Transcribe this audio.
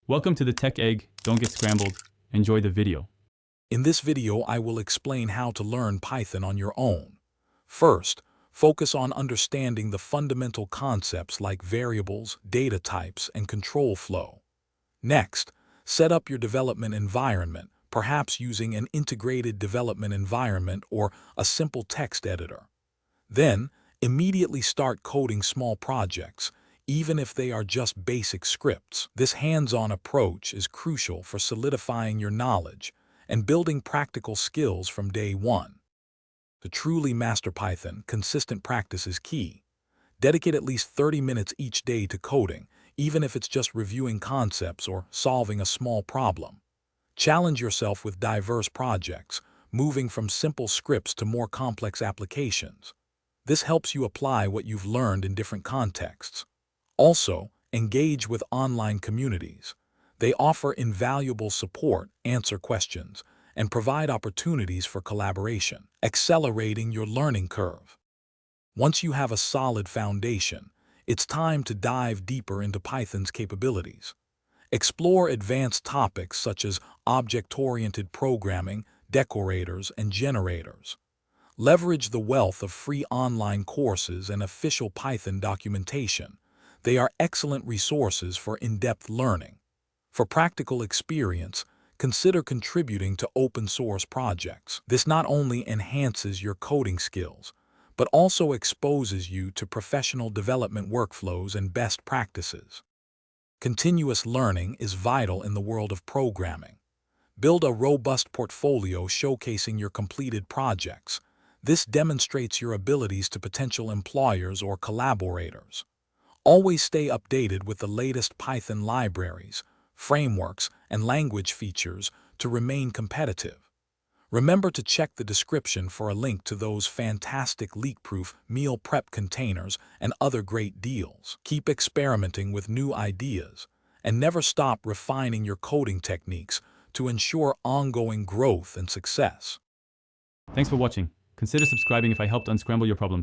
Welcome to the Tech Egg. Don't get scrambled. Enjoy the video. In this video, I will explain how to learn Python on your own. First, focus on understanding the fundamental concepts like variables, data types, and control flow. Next, set up your development environment, perhaps using an integrated development environment or a simple text editor. Then, immediately start coding small projects, even if they are just basic scripts. This hands-on approach is crucial for solidifying your knowledge and building practical skills from day one. To truly master Python, consistent practice is key. Dedicate at least 30 minutes each day to coding, even if it's just reviewing concepts or solving a small problem. Challenge yourself with diverse projects, moving from simple scripts to more complex applications. This helps you apply what you've learned in different contexts. Also, engage with online communities. They offer invaluable support, answer questions, and provide opportunities for collaboration, accelerating your learning curve. Once you have a solid foundation, it's time to dive deeper into Python's capabilities. Explore advanced topics such as object-oriented programming, decorators, and generators. Leverage the wealth of free online courses and official Python documentation. They are excellent resources for in-depth learning. For practical experience, consider contributing to open-source projects. This not only enhances your coding skills, but also exposes you to professional development workflows and best practices. Continuous learning is vital in the world of programming. Build a robust portfolio showcasing your completed projects. This demonstrates your abilities to potential employers or collaborators. Always stay updated with the latest Python libraries, frameworks, and language features to remain competitive. Remember to check the description for a link to those fantastic leak-proof meal prep containers and other great deals. Keep experimenting with new ideas, and never stop refining your coding techniques to ensure ongoing growth and success. Thanks for watching. Consider subscribing if I helped unscramble your problems.